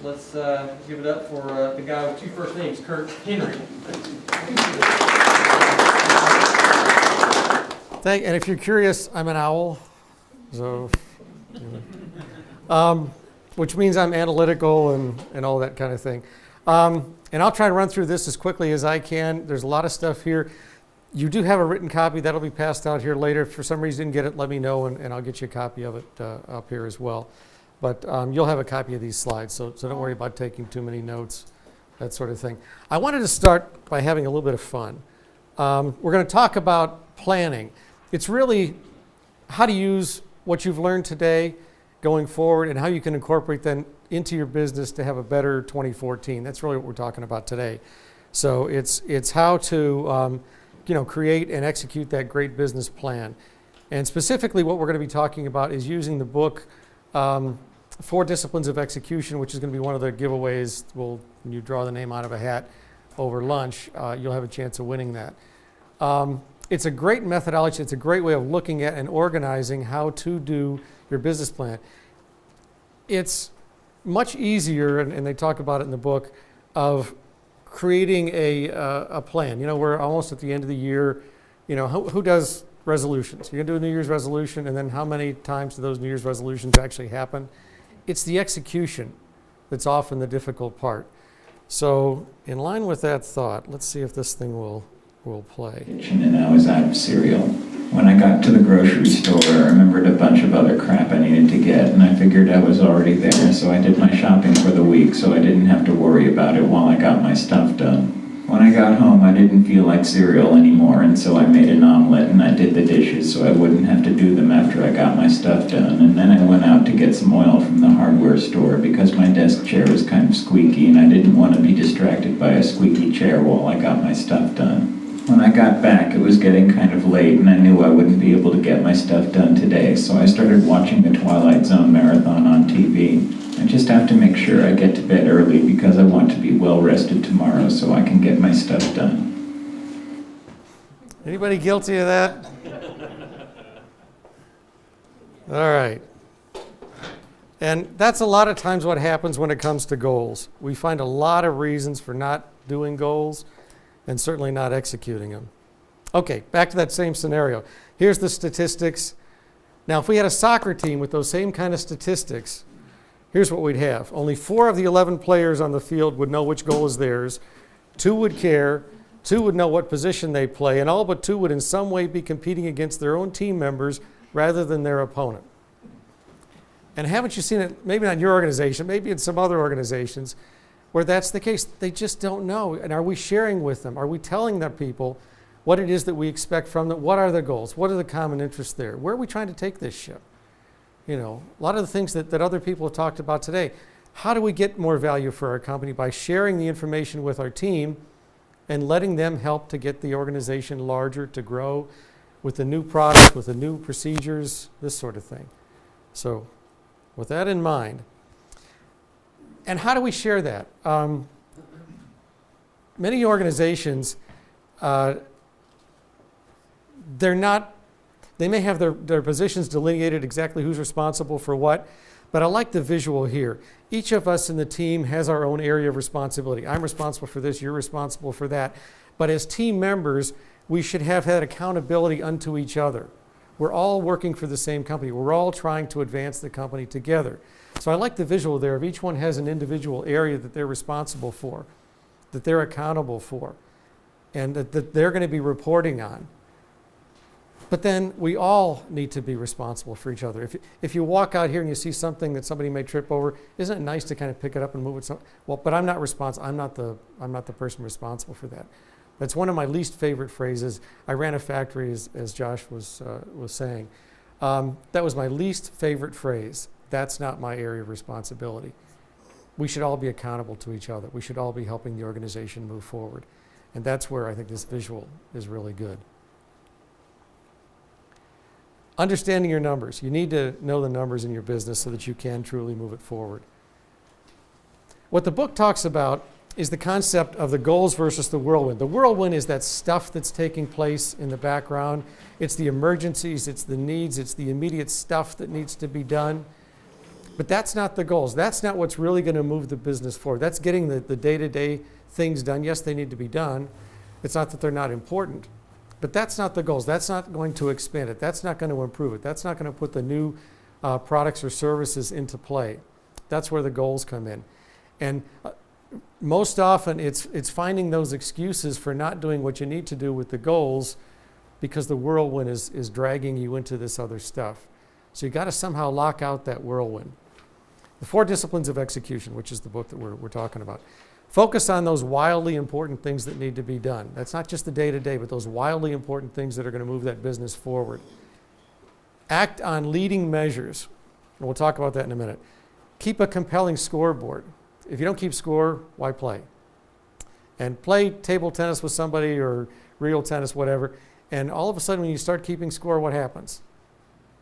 let's give it up for the guy with two first names, Curt Henry. And if you're curious, I'm an owl, so which means I'm analytical and all that kind of thing. And I'll try to run through this as quickly as I can. There's a lot of stuff here. You do have a written copy that'll be passed out here later. If for some reason you didn't get it, let me know, and I'll get you a copy of it up here as well. But you'll have a copy of these slides, so don't worry about taking too many notes, that sort of thing. I wanted to start by having a little bit of fun. We're going to talk about planning. It's really how to use what you've learned today going forward and how you can incorporate them into your business to have a better 2014. That's really what we're talking about today. So it's how to create and execute that great business plan. And specifically what we're going to be talking about is using the book 4 Disciplines of Execution, which is going to be one of the giveaways. When you draw the name out of a hat over lunch, you'll have a chance of winning that. It's a great methodology. It's a great way of looking at and organizing how to do your business plan. It's much easier, and they talk about it in the book, of creating a plan. We're almost at the end of the year. Who does resolutions? You're going to do a New Year's resolution, and then how many times do those New Year's resolutions actually happen? It's the execution that's often the difficult part. So in line with that thought, let's see if this thing will play. And I was out of cereal. When I got to the grocery store, I remembered a bunch of other crap I needed to get, and I figured I was already there, so I did my shopping for the week so I didn't have to worry about it while I got my stuff done. When I got home, I didn't feel like cereal anymore, and so I made an omelet and I did the dishes so I wouldn't have to do them after I got my stuff done. And then I went out to get some oil from the hardware store because my desk chair was kind of squeaky and I didn't want to be distracted by a squeaky chair while I got my stuff done. When I got back, it was getting kind of late, and I knew I wouldn't be able to get my stuff done today, so I started watching the Twilight Zone marathon on TV. I just have to make sure I get to bed early because I want to be well rested tomorrow so I can get my stuff done. Anybody guilty of that? All right. And that's a lot of times what happens when it comes to goals. We find a lot of reasons for not doing goals, and certainly not executing them. Okay, back to that same scenario. Here's the statistics. Now, if we had a soccer team with those same kind of statistics, here's what we'd have. Only 4 of the 11 players on the field would know which goal is theirs. 2 would care. 2 would know what position they play. And all but 2 would in some way be competing against their own team members rather than their opponent. And haven't you seen it, maybe not in your organization, maybe in some other organizations, where that's the case? They just don't know. And are we sharing with them? Are we telling the people what it is that we expect from them? What are their goals? What are the common interests there? Where are we trying to take this ship? A lot of the things that other people have talked about today. How do we get more value for our company? By sharing the information with our team and letting them help to get the organization larger, to grow with the new product, with the new procedures, this sort of thing. So with that in mind, and how do we share that? Many organizations, they may have their positions delineated exactly who's responsible for what, but I like the visual here. Each of us in the team has our own area of responsibility. I'm responsible for this, you're responsible for that. But as team members, we should have that accountability unto each other. We're all working for the same company. We're all trying to advance the company together. So I like the visual there of each one has an individual area that they're responsible for, that they're accountable for, and that they're going to be reporting on. But then we all need to be responsible for each other. If you walk out here and you see something that somebody may trip over, isn't it nice to kind of pick it up and move it? Well, but I'm not responsible. I'm not the person responsible for that. That's one of my least favorite phrases. I ran a factory, as Josh was saying. That was my least favorite phrase. That's not my area of responsibility. We should all be accountable to each other. We should all be helping the organization move forward. And that's where I think this visual is really good. Understanding your numbers. You need to know the numbers in your business so that you can truly move it forward. What the book talks about is the concept of the goals versus the whirlwind. The whirlwind is that stuff that's taking place in the background. It's the emergencies, it's the needs, it's the immediate stuff that needs to be done. But that's not the goals. That's not what's really going to move the business forward. That's getting the day-to-day things done. Yes, they need to be done. It's not that they're not important, but that's not the goals. That's not going to expand it. That's not going to improve it. That's not going to put the new products or services into play. That's where the goals come in. And most often it's finding those excuses for not doing what you need to do with the goals because the whirlwind is dragging you into this other stuff. So you got to somehow lock out that whirlwind. The 4 Disciplines of Execution, which is the book that we're talking about. Focus on those wildly important things that need to be done. That's not just the day-to-day, but those wildly important things that are going to move that business forward. Act on leading measures. And we'll talk about that in a minute. Keep a compelling scoreboard. If you don't keep score, why play? And play table tennis with somebody or real tennis, whatever, and all of a sudden when you start keeping score, what happens?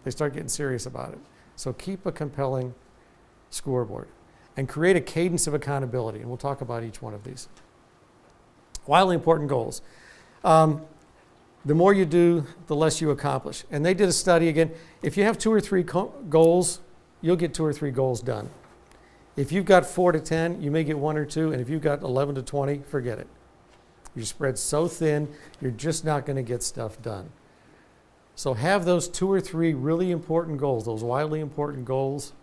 They start getting serious about it. So keep a compelling scoreboard and create a cadence of accountability, and we'll talk about each one of these. Wildly important goals. The more you do, the less you accomplish. And they did a study again. If you have 2 or 3 goals, you'll get 2 or 3 goals done. If you've got 4 to 10, you may get 1 or 2, and if you've got 11 to 20, forget it. You're spread so thin, you're just not going to get stuff done. So have those 2 or 3 really important goals, those wildly important goals,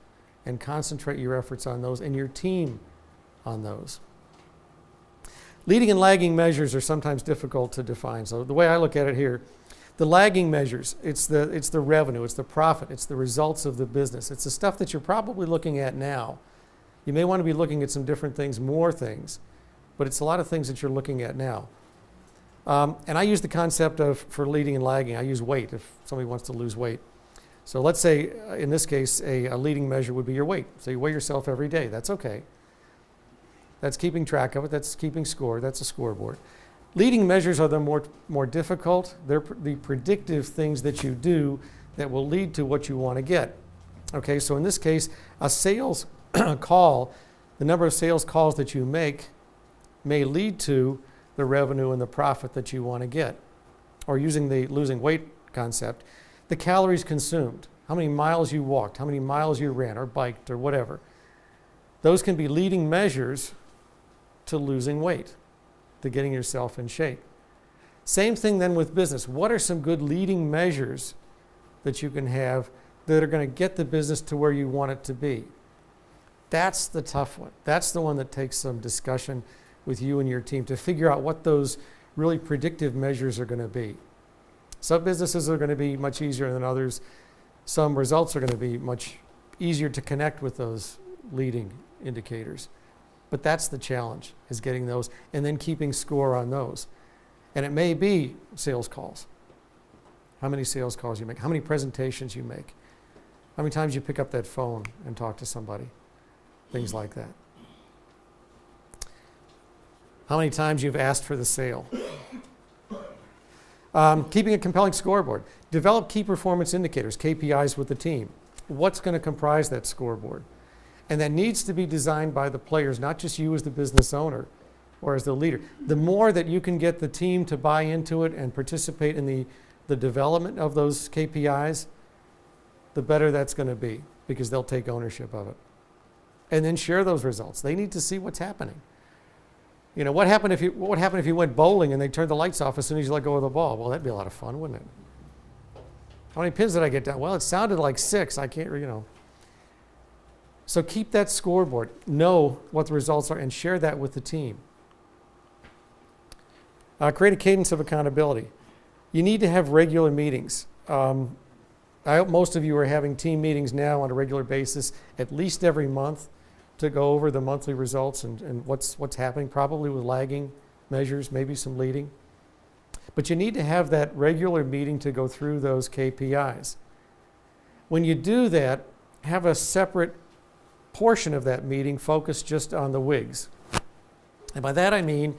and concentrate your efforts on those and your team on those. Leading and lagging measures are sometimes difficult to define. So the way I look at it here, the lagging measures, it's the revenue, it's the profit, it's the results of the business. It's the stuff that you're probably looking at now. You may want to be looking at some different things, more things, but it's a lot of things that you're looking at now. And I use the concept of, for leading and lagging, I use weight if somebody wants to lose weight. So let's say, in this case, a leading measure would be your weight. So you weigh yourself every day. That's okay. That's keeping track of it. That's keeping score. That's a scoreboard. Leading measures are the more difficult. They're the predictive things that you do that will lead to what you want to get. Okay, so in this case, a sales call, the number of sales calls that you make may lead to the revenue and the profit that you want to get. Or using the losing weight concept, the calories consumed, how many miles you walked, how many miles you ran or biked or whatever. Those can be leading measures to losing weight, to getting yourself in shape. Same thing then with business. What are some good leading measures that you can have that are going to get the business to where you want it to be? That's the tough one. That's the one that takes some discussion with you and your team to figure out what those really predictive measures are going to be. Some businesses are going to be much easier than others. Some results are going to be much easier to connect with those leading indicators. But that's the challenge, is getting those and then keeping score on those. And it may be sales calls. How many sales calls you make, how many presentations you make, how many times you pick up that phone and talk to somebody, things like that. How many times you've asked for the sale. Keeping a compelling scoreboard. Develop key performance indicators, KPIs with the team. What's going to comprise that scoreboard? And that needs to be designed by the players, not just you as the business owner or as the leader. The more that you can get the team to buy into it and participate in the development of those KPIs, the better that's going to be, because they'll take ownership of it. And then share those results. They need to see what's happening. You know, what would happen if you went bowling and they turned the lights off as soon as you let go of the ball? Well, that'd be a lot of fun, wouldn't it? How many pins did I get down? Well, it sounded like 6. I can't, you know. So keep that scoreboard. Know what the results are and share that with the team. Create a cadence of accountability. You need to have regular meetings. I hope most of you are having team meetings now on a regular basis, at least every month, to go over the monthly results and what's happening, probably with lagging measures, maybe some leading. But you need to have that regular meeting to go through those KPIs. When you do that, have a separate portion of that meeting focused just on the WIGs. And by that I mean,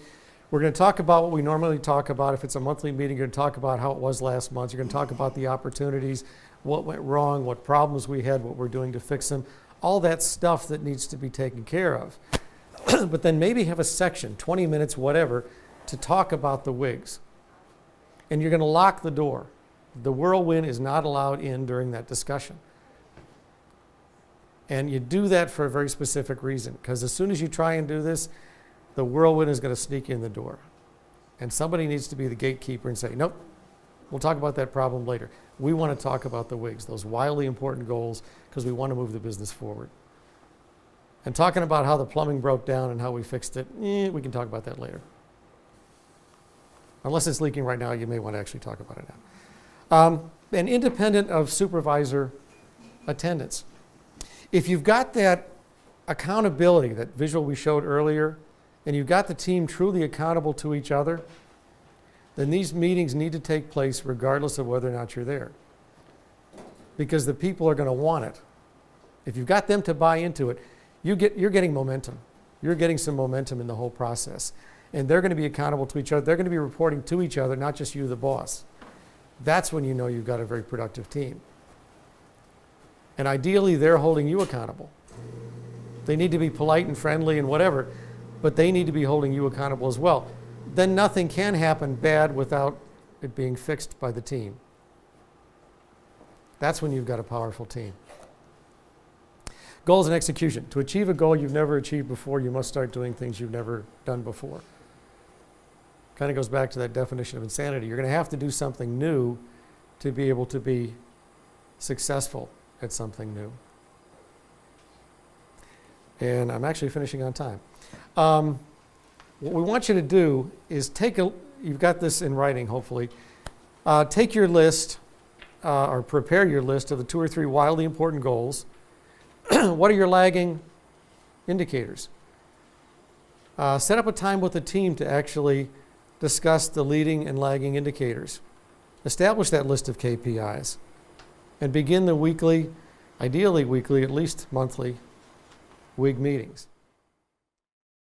we're going to talk about what we normally talk about. If it's a monthly meeting, you're going to talk about how it was last month. You're going to talk about the opportunities, what went wrong, what problems we had, what we're doing to fix them, all that stuff that needs to be taken care of. But then maybe have a section, 20 minutes, whatever, to talk about the WIGs. And you're going to lock the door. The whirlwind is not allowed in during that discussion. And you do that for a very specific reason, because as soon as you try and do this, the whirlwind is going to sneak in the door. And somebody needs to be the gatekeeper and say, nope, we'll talk about that problem later. We want to talk about the WIGs, those wildly important goals, because we want to move the business forward. And talking about how the plumbing broke down and how we fixed it, we can talk about that later. Unless it's leaking right now, you may want to actually talk about it now. And independent of supervisor attendance. If you've got that accountability, that visual we showed earlier, and you've got the team truly accountable to each other, then these meetings need to take place regardless of whether or not you're there. Because the people are going to want it. If you've got them to buy into it, you're getting momentum. You're getting some momentum in the whole process. And they're going to be accountable to each other. They're going to be reporting to each other, not just you, the boss. That's when you know you've got a very productive team. And ideally, they're holding you accountable. They need to be polite and friendly and whatever, but they need to be holding you accountable as well. Then nothing can happen bad without it being fixed by the team. That's when you've got a powerful team. Goals and execution. To achieve a goal you've never achieved before, you must start doing things you've never done before. Kind of goes back to that definition of insanity. You're going to have to do something new to be able to be successful at something new. And I'm actually finishing on time. What we want you to do is you've got this in writing, hopefully. Take your list, or prepare your list of the 2 or 3 wildly important goals. What are your lagging indicators? Set up a time with the team to actually discuss the leading and lagging indicators. Establish that list of KPIs. And begin the weekly, ideally weekly, at least monthly, WIG meetings.